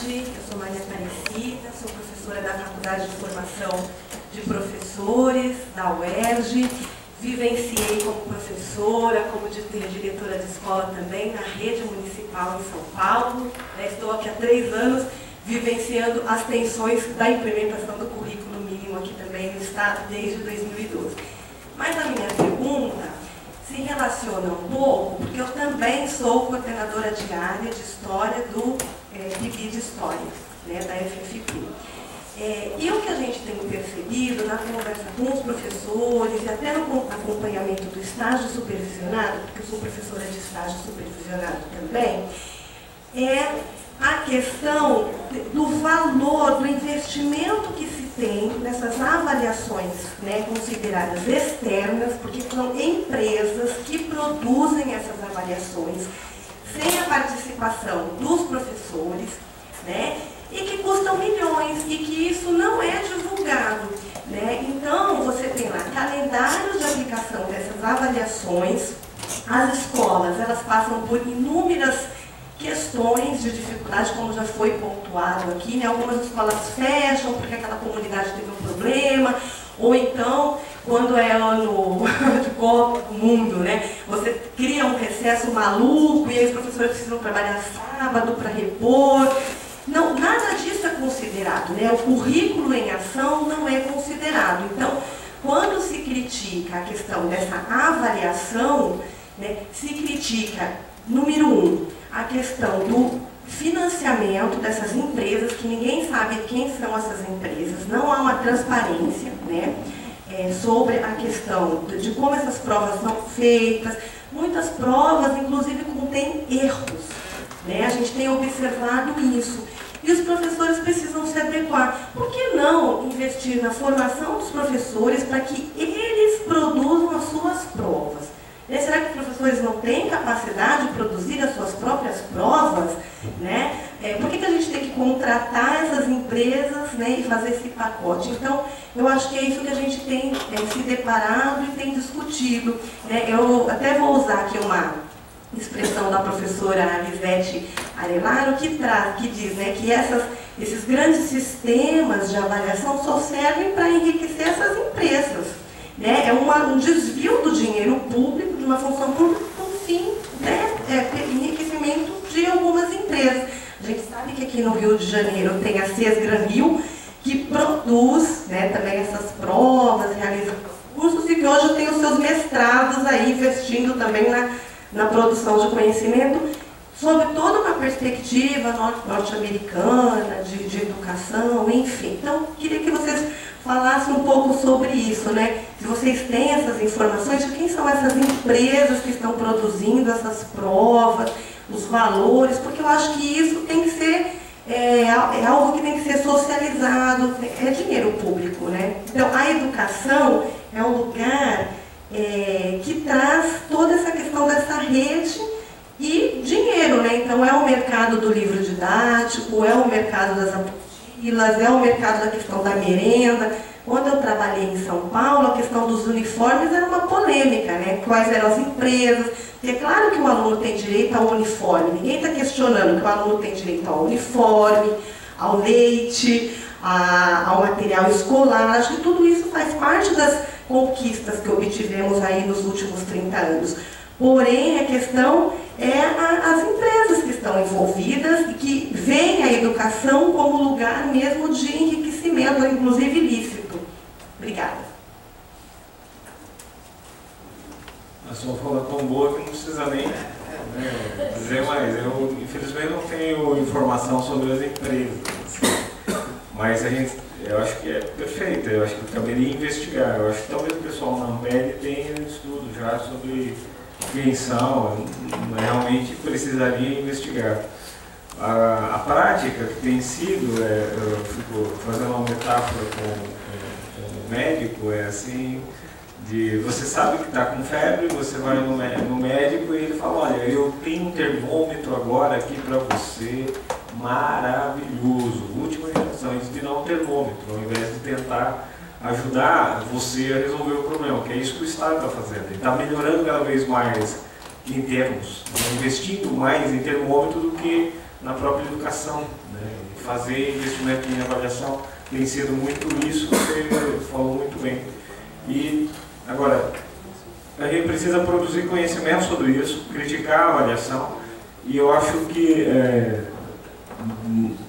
tarde, eu sou Maria Aparecida, sou professora da Faculdade de Formação de Professores da UERJ, vivenciei como professora, como diretora de escola também na rede municipal em São Paulo, estou aqui há 3 anos vivenciando as tensões da implementação do currículo mínimo aqui também no Estado desde 2012. Mas a minha pergunta se relaciona um pouco, porque eu também sou coordenadora de área de História do PIB de História, da FFP. E o que a gente tem percebido na conversa com os professores e até no acompanhamento do estágio supervisionado, porque eu sou professora de estágio supervisionado também, é a questão do valor, do investimento que se tem nessas avaliações consideradas externas, porque são empresas que produzem essas avaliações sem a participação dos professores, e que custam milhões e que isso não é divulgado. Então, você tem lá calendários de aplicação dessas avaliações, as escolas elas passam por inúmeras questões de dificuldade, como já foi pontuado aqui, algumas escolas fecham porque aquela comunidade teve um problema, ou então, quando é ano de Copa do Mundo, você cria um recesso maluco e aí os professores precisam trabalhar sábado para repor. Não, nada disso é considerado, o currículo em ação não é considerado. Então, quando se critica a questão dessa avaliação, se critica, número 1, a questão do financiamento dessas empresas, que ninguém sabe quem são essas empresas, não há uma transparência sobre a questão de como essas provas são feitas. Muitas provas, inclusive, contêm erros. A gente tem observado isso. E os professores precisam se adequar. Por que não investir na formação dos professores para que eles produzam as suas provas? Será que os professores não têm capacidade de produzir as suas próprias provas? Por que a gente tem que contratar essas empresas e fazer esse pacote? Então, eu acho que é isso que a gente tem se deparado e tem discutido. Eu até vou usar aqui uma expressão da professora Lisete Arelaro, que diz que esses grandes sistemas de avaliação só servem para enriquecer essas empresas. É um desvio do dinheiro público, de uma função pública, com o fim enriquecimento de algumas empresas. A gente sabe que aqui no Rio de Janeiro tem a CESGRAN Rio, que produz também essas provas, realiza cursos e que hoje tem os seus mestrados aí, investindo também na produção de conhecimento, sob toda uma perspectiva norte-americana, de educação, enfim. Então, queria que vocês falassem um pouco sobre isso, Se vocês têm essas informações, de quem são essas empresas que estão produzindo essas provas, os valores, porque eu acho que isso tem que ser, é algo que tem que ser socializado, é dinheiro público, Então, a educação é um lugar que traz toda essa questão dessa rede e dinheiro, Então é o mercado do livro didático, é o mercado das apostilas, é o mercado da questão da merenda. Quando eu trabalhei em São Paulo, a questão dos uniformes era uma polêmica, Quais eram as empresas? E é claro que o aluno tem direito ao uniforme, ninguém está questionando que o aluno tem direito ao uniforme, ao leite, ao material escolar. Acho que tudo isso faz parte das conquistas que obtivemos aí nos últimos 30 anos. Porém, a questão é as empresas que estão envolvidas e que veem a educação como lugar mesmo de enriquecimento, inclusive ilícito. Obrigada. A sua fala é tão boa que não precisa nem dizer mais. Eu, infelizmente, não tenho informação sobre as empresas. Mas eu acho que é perfeito, eu acho que caberia investigar. Eu acho que talvez o pessoal na ANBED tenha um estudo já sobre quem são, realmente precisaria investigar. A prática que tem sido, eu fico fazendo uma metáfora com o médico, assim, você sabe que está com febre, você vai no médico e ele fala, olha, eu tenho um termômetro agora aqui para você, maravilhoso, última geração, eles te dão um termômetro, ao invés de tentar ajudar você a resolver o problema, que é isso que o Estado está fazendo. Ele está melhorando cada vez mais em termos, investindo mais em termômetro do que na própria educação, né? Fazer investimento em avaliação tem sido muito isso que você falou muito bem. E agora, a gente precisa produzir conhecimento sobre isso, criticar a avaliação, e eu acho que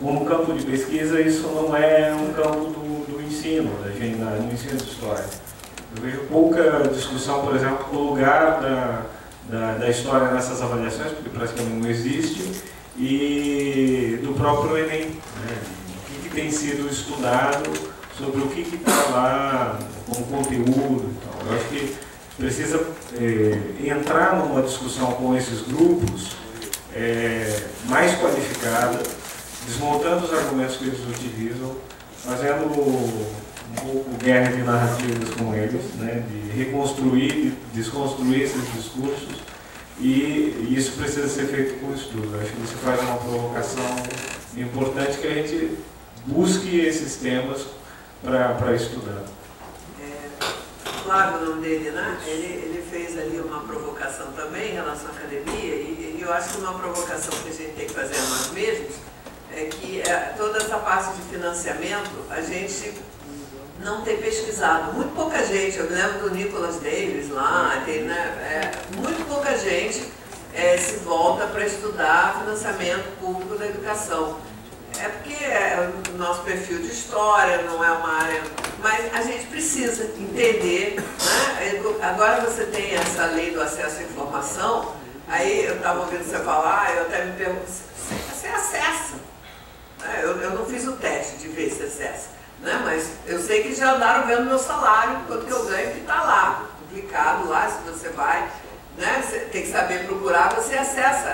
como campo de pesquisa isso não é um campo do ensino, no ensino de história. Eu vejo pouca discussão, por exemplo, do lugar da história nessas avaliações, porque praticamente não existe, e do próprio Enem, né? O que tem sido estudado sobre o que está lá como conteúdo. Então, eu acho que precisa entrar numa discussão com esses grupos mais qualificada, desmontando os argumentos que eles utilizam, fazendo um pouco guerra de narrativas com eles, né, de reconstruir, de desconstruir esses discursos, e isso precisa ser feito com estudo. Acho que você faz uma provocação importante, que a gente busque esses temas para estudar. Flávio, o nome dele, né? Ele fez ali uma provocação também em relação à academia, e eu acho que uma provocação que a gente tem que fazer a nós mesmos é que toda essa parte de financiamento a gente não tem pesquisado. Muito pouca gente, eu me lembro do Nicholas Davis lá, muito pouca gente se volta para estudar financiamento público da educação. É porque o nosso perfil de história não é uma área, mas a gente precisa entender, né? Agora você tem essa lei do acesso à informação, aí eu estava ouvindo você falar, eu até me pergunto, você acessa? Eu não fiz o teste de ver se acessa, né? Mas eu sei que já andaram vendo meu salário, quanto que eu ganho, que está lá, publicado lá, se você vai, né? Você tem que saber procurar, você acessa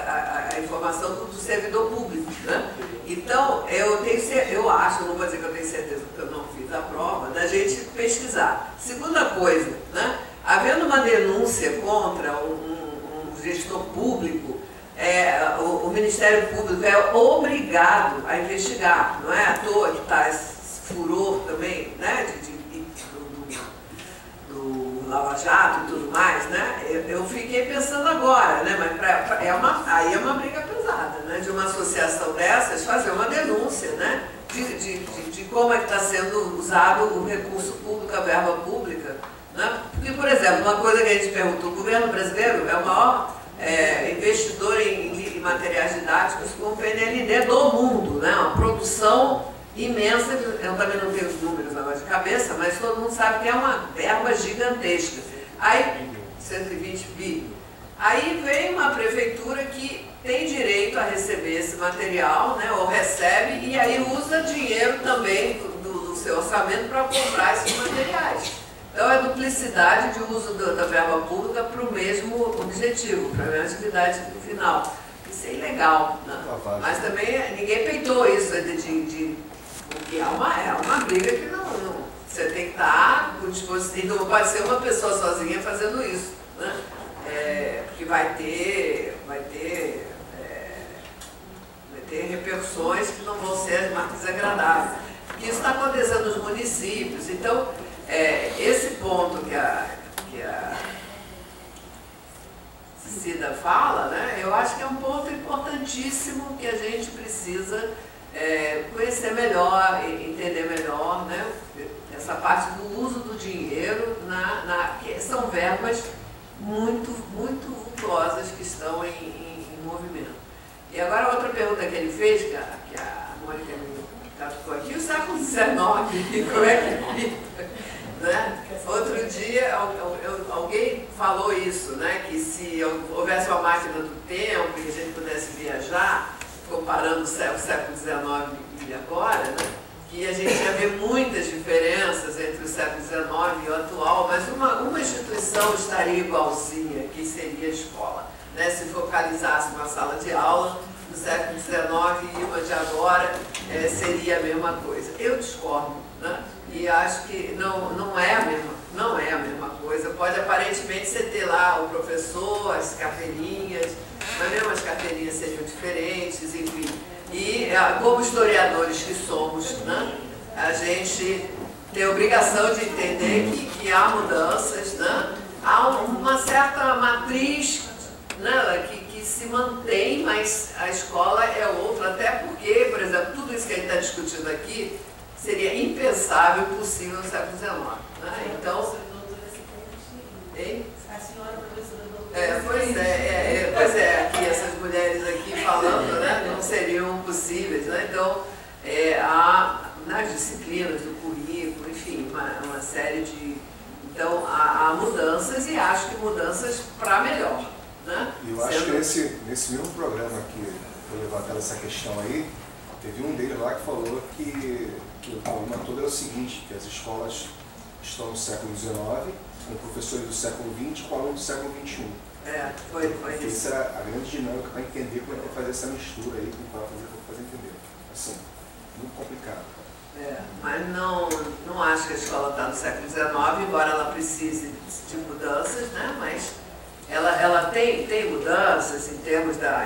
a informação do servidor público, né? Então, eu acho, não vou dizer que eu tenho certeza porque eu não fiz a prova, da gente pesquisar. Segunda coisa, né? Havendo uma denúncia contra um gestor público, o Ministério Público é obrigado a investigar, não é à toa que está esse furor também, né? Do Lava Jato e tudo mais, né? Eu fiquei pensando agora, né? Mas aí é uma briga pesada, né? De uma associação dessas fazer uma denúncia, né? De como é que está sendo usado o recurso público, a verba pública, né? Porque, por exemplo, uma coisa que a gente perguntou, o governo brasileiro é o maior investidor em materiais didáticos com o PNLD do mundo, né? Uma produção imensa, eu também não tenho os números agora de cabeça, mas todo mundo sabe que é uma verba gigantesca. Aí, 120 bi. Aí vem uma prefeitura que tem direito a receber esse material, né, ou recebe, e aí usa dinheiro também do seu orçamento para comprar esses materiais. Então é duplicidade de uso da verba pública para o mesmo objetivo, para a mesma atividade no final. Isso é ilegal, né? Mas também ninguém peitou isso, porque é uma briga que não você tem que estar com disposição, não pode ser uma pessoa sozinha fazendo isso, né? Porque vai ter repercussões que não vão ser as mais desagradáveis. Porque isso está acontecendo nos municípios. Então, esse ponto que a Cida fala, né, eu acho que é um ponto importantíssimo que a gente precisa conhecer melhor, entender melhor, né, essa parte do uso do dinheiro, que são verbas muito vultuosas que estão em movimento. E agora outra pergunta que ele fez, que a Mônica me captou aqui, o século XIX, como é que fica? Né? Outro dia alguém falou isso, né? Que se houvesse uma máquina do tempo e a gente pudesse viajar, comparando o século XIX e agora, né? Que a gente ia ver muitas diferenças entre o século XIX e o atual, mas uma instituição estaria igualzinha, que seria a escola, né? Se focalizasse uma sala de aula do século XIX e uma de agora, seria a mesma coisa. Eu discordo, né? E acho que não é a mesma coisa. Pode aparentemente você ter lá o professor, as carteirinhas, mas mesmo as carteirinhas seriam diferentes, enfim. E como historiadores que somos, né, a gente tem a obrigação de entender que há mudanças, né? Há uma certa matriz, né, que que se mantém, mas a escola é outra, até porque, por exemplo, tudo isso que a gente está discutindo aqui seria impensável possível no século XIX. Né? Então, hein? A senhora professora pois é, aqui essas mulheres aqui falando, né, não seriam possíveis. Né? Então, há nas disciplinas do currículo, enfim, uma série de... Então, há mudanças e acho que mudanças para melhor. Né? Eu acho que nesse mesmo programa que foi levantado essa questão aí, teve um deles lá que falou que o problema todo é o seguinte, que as escolas estão no século XIX, com professores do século XX com alunos do século XXI. Foi isso. Essa era a grande dinâmica para entender como é que fazer essa mistura aí, para fazer entender. Assim, muito complicado. Mas não acho que a escola está no século XIX, embora ela precise de mudanças, né? Mas ela tem mudanças em termos da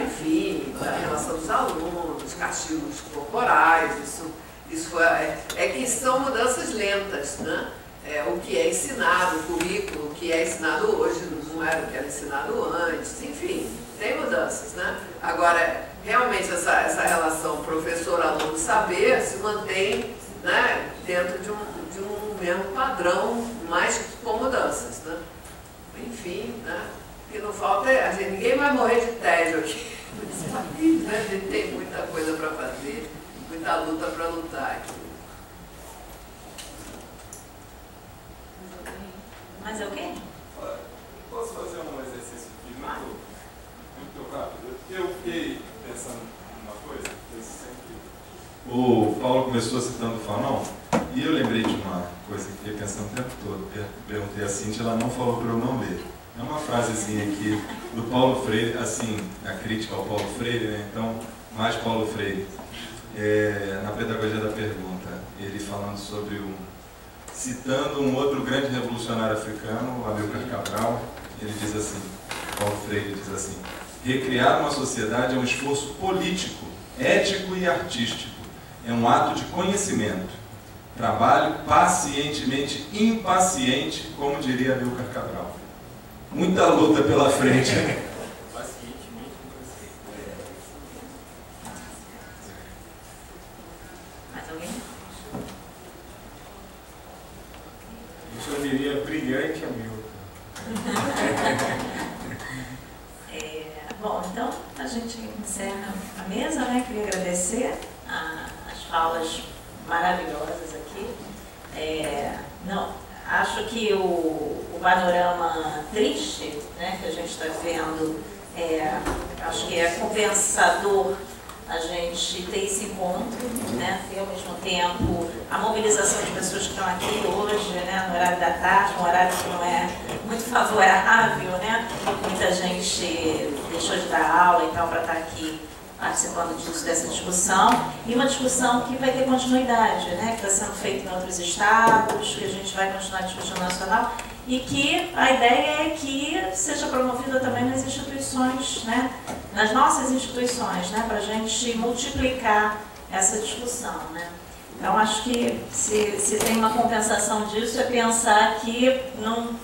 relação dos alunos, castigos corporais, isso é que são mudanças lentas, né? O que é ensinado, o currículo, o que é ensinado hoje não era o que era ensinado antes, enfim, tem mudanças, né? Agora, realmente essa relação professor-aluno-saber se mantém, né, dentro de um mesmo padrão, mas com mudanças, né? Enfim, né? O que não falta ninguém vai morrer de tédio aqui nesse país, né? A gente tem muita coisa para fazer, muita luta para lutar aqui. Mais alguém? Posso fazer um exercício aqui muito rápido? Eu fiquei pensando numa coisa, o Paulo começou citando o Fanon, e eu lembrei de uma coisa que fiquei pensando o tempo todo. Perguntei a Cíntia, ela não falou para eu não ler. É uma frasezinha aqui do Paulo Freire, assim, a crítica ao Paulo Freire, né? Então, mais Paulo Freire. Na Pedagogia da Pergunta, ele falando sobre citando um outro grande revolucionário africano, o Amilcar Cabral, ele diz assim, Paulo Freire diz assim: recriar uma sociedade é um esforço político, ético e artístico. É um ato de conhecimento. Trabalho pacientemente impaciente, como diria Amilcar Cabral. Muita luta pela frente. Pacientemente impaciente. Mais alguém? Eu diria brilhante, Amilcar. Bom, então a gente encerra a mesa, né? Queria agradecer as falas maravilhosas aqui. Acho que o panorama triste, né, que a gente está vendo, acho que é compensador a gente ter esse encontro, né, ter ao mesmo tempo a mobilização de pessoas que estão aqui hoje, né, no horário da tarde, um horário que não é muito favorável, né, muita gente deixou de dar aula e tal para estar aqui participando dessa discussão, e uma discussão que vai ter continuidade, né, que está sendo feita em outros estados, que a gente vai continuar discutindo nacional, e que a ideia é que seja promovida também nas instituições, né, nas nossas instituições, né, para a gente multiplicar essa discussão, né. Então, acho que se tem uma compensação disso, é pensar que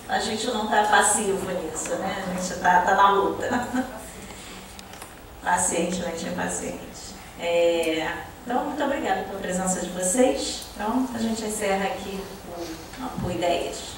a gente não está passivo nisso, né, a gente está na luta. Pacientemente impaciente. Então, muito obrigada pela presença de vocês. Então, a gente encerra aqui o Ideias.